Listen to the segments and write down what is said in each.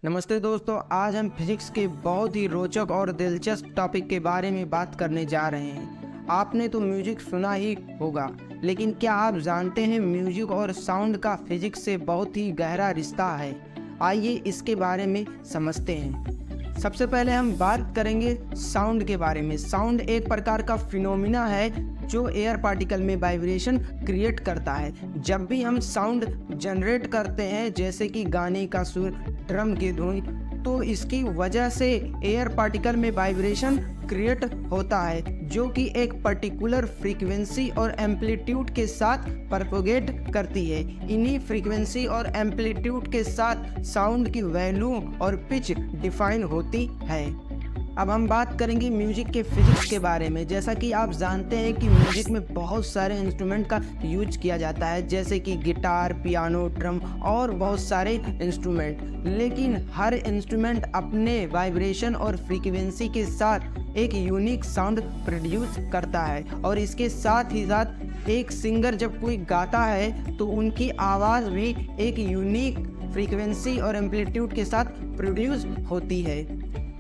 नमस्ते दोस्तों, आज हम फिजिक्स के बहुत ही रोचक और दिलचस्प टॉपिक के बारे में बात करने जा रहे हैं। आपने तो म्यूजिक सुना ही होगा, लेकिन क्या आप जानते हैं म्यूजिक और साउंड का फिजिक्स से बहुत ही गहरा रिश्ता है। आइए इसके बारे में समझते हैं। सबसे पहले हम बात करेंगे साउंड के बारे में। साउंड एक प्रकार का फिनोमिना है जो एयर पार्टिकल में वाइब्रेशन क्रिएट करता है। जब भी हम साउंड जनरेट करते हैं, जैसे कि गाने का सुर, ड्रम की धुन, तो इसकी वजह से एयर पार्टिकल में वाइब्रेशन क्रिएट होता है, जो कि एक पर्टिकुलर फ्रीक्वेंसी और एम्पलीट्यूड के साथ प्रोपेगेट करती है। इन्हीं फ्रीक्वेंसी और एम्पलीट्यूड के साथ साउंड की वैल्यू और पिच डिफाइन होती है। अब हम बात करेंगे म्यूजिक के फिजिक्स के बारे में। जैसा कि आप जानते हैं कि म्यूजिक में बहुत सारे इंस्ट्रूमेंट का यूज किया जाता है, जैसे कि गिटार, पियानो, ड्रम और बहुत सारे इंस्ट्रूमेंट। लेकिन हर इंस्ट्रूमेंट अपने वाइब्रेशन और फ्रीक्वेंसी के साथ एक यूनिक साउंड प्रोड्यूस करता है, और इसके साथ ही साथ एक सिंगर जब कोई गाता है तो उनकी आवाज़ भी एक यूनिक फ्रीक्वेंसी और एम्पलीट्यूड के साथ प्रोड्यूस होती है।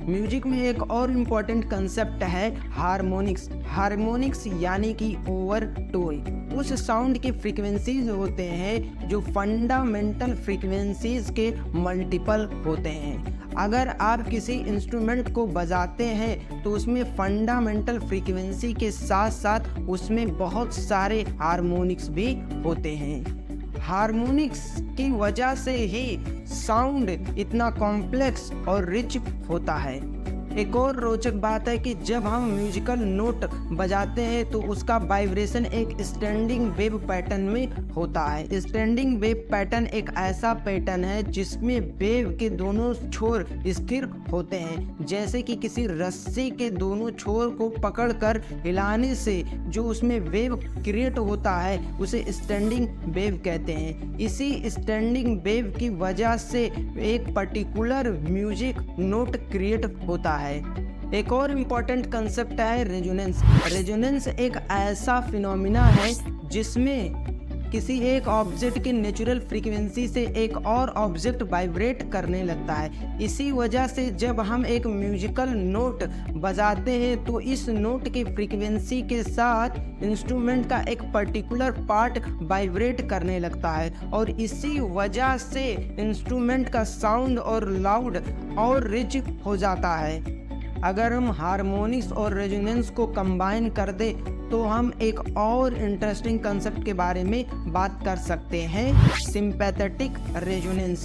म्यूजिक में एक और इम्पॉर्टेंट कंसेप्ट है हारमोनिक्स। हारमोनिक्स यानी कि ओवरटोन उस साउंड के फ्रीक्वेंसीज होते हैं जो फंडामेंटल फ्रीक्वेंसीज के मल्टीपल होते हैं। अगर आप किसी इंस्ट्रूमेंट को बजाते हैं तो उसमें फंडामेंटल फ्रीक्वेंसी के साथ साथ उसमें बहुत सारे हारमोनिक्स भी होते हैं। हार्मोनिक्स की वजह से ही साउंड इतना कॉम्प्लेक्स और रिच होता है। एक और रोचक बात है कि जब हम म्यूजिकल नोट बजाते हैं तो उसका वाइब्रेशन एक स्टैंडिंग वेव पैटर्न में होता है। स्टैंडिंग वेव पैटर्न एक ऐसा पैटर्न है जिसमें वेव के दोनों छोर स्थिर होते हैं, जैसे कि किसी रस्सी के दोनों छोर को पकड़कर हिलाने से जो उसमें वेव क्रिएट होता है उसे स्टैंडिंग वेव कहते हैं। इसी स्टैंडिंग वेव की वजह से एक पर्टिकुलर म्यूजिक नोट क्रिएट होता है। एक और इम्पॉर्टेंट कंसेप्ट है रेजोनेंस। रेजोनेंस एक ऐसा फिनोमिना है जिसमें किसी एक ऑब्जेक्ट की नेचुरल फ्रीक्वेंसी से एक और ऑब्जेक्ट वाइब्रेट करने लगता है। इसी वजह से जब हम एक म्यूजिकल नोट बजाते हैं तो इस नोट की फ्रीक्वेंसी के साथ इंस्ट्रूमेंट का एक पर्टिकुलर पार्ट वाइब्रेट करने लगता है, और इसी वजह से इंस्ट्रूमेंट का साउंड और लाउड और रिच हो जाता है। अगर हम हार्मोनिक्स और रेजोनेंस को कंबाइन कर दे तो हम एक और इंटरेस्टिंग कंसेप्ट के बारे में बात कर सकते हैं, सिंपैथेटिक रेजोनेंस।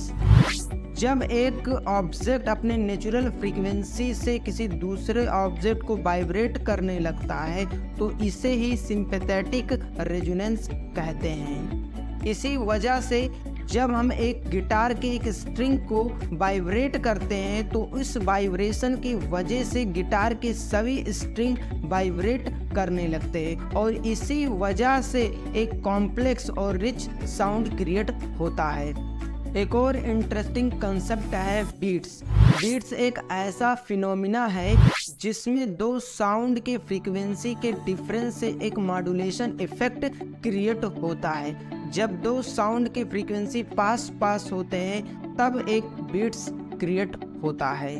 जब एक ऑब्जेक्ट अपने नेचुरल फ्रीक्वेंसी से किसी दूसरे ऑब्जेक्ट को वाइब्रेट करने लगता है तो इसे ही सिंपैथेटिक रेजोनेंस कहते हैं। इसी वजह से जब हम एक गिटार के एक स्ट्रिंग को वाइब्रेट करते हैं तो इस वाइब्रेशन की वजह से गिटार के सभी स्ट्रिंग वाइब्रेट करने लगते हैं, और इसी वजह से एक कॉम्प्लेक्स और रिच साउंड क्रिएट होता है। एक और इंटरेस्टिंग कंसेप्ट है बीट्स। बीट्स एक ऐसा फिनोमिना है जिसमें दो साउंड के फ्रीक्वेंसी के डिफरेंस से एक मॉड्यूलेशन इफेक्ट क्रिएट होता है। जब दो साउंड के फ्रीक्वेंसी पास होते हैं तब एक बीट्स क्रिएट होता है।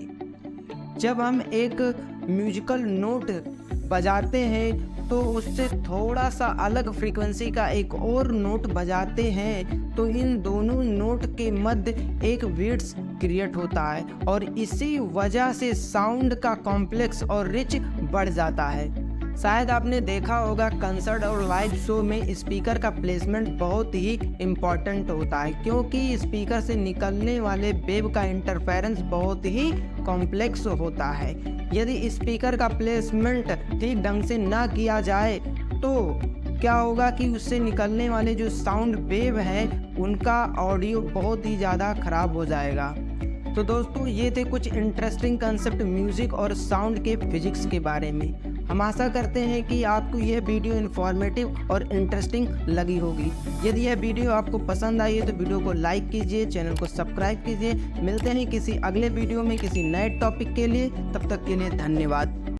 जब हम एक म्यूजिकल नोट बजाते हैं तो उससे थोड़ा सा अलग फ्रीक्वेंसी का एक और नोट बजाते हैं तो इन दोनों नोट के मध्य एक बीट्स क्रिएट होता है, और इसी वजह से साउंड का कॉम्प्लेक्स और रिच बढ़ जाता है। शायद आपने देखा होगा कंसर्ट और लाइव शो में स्पीकर का प्लेसमेंट बहुत ही इम्पॉर्टेंट होता है, क्योंकि स्पीकर से निकलने वाले वेव का इंटरफेरेंस बहुत ही कॉम्प्लेक्स होता है। यदि स्पीकर का प्लेसमेंट ठीक ढंग से ना किया जाए तो क्या होगा कि उससे निकलने वाले जो साउंड वेव है उनका ऑडियो बहुत ही ज़्यादा खराब हो जाएगा। तो दोस्तों, ये थे कुछ इंटरेस्टिंग कंसेप्ट म्यूज़िक और साउंड के फिजिक्स के बारे में। हम आशा करते हैं कि आपको यह वीडियो इन्फॉर्मेटिव और इंटरेस्टिंग लगी होगी। यदि यह वीडियो आपको पसंद आई है तो वीडियो को लाइक कीजिए, चैनल को सब्सक्राइब कीजिए। मिलते हैं किसी अगले वीडियो में किसी नए टॉपिक के लिए। तब तक के लिए धन्यवाद।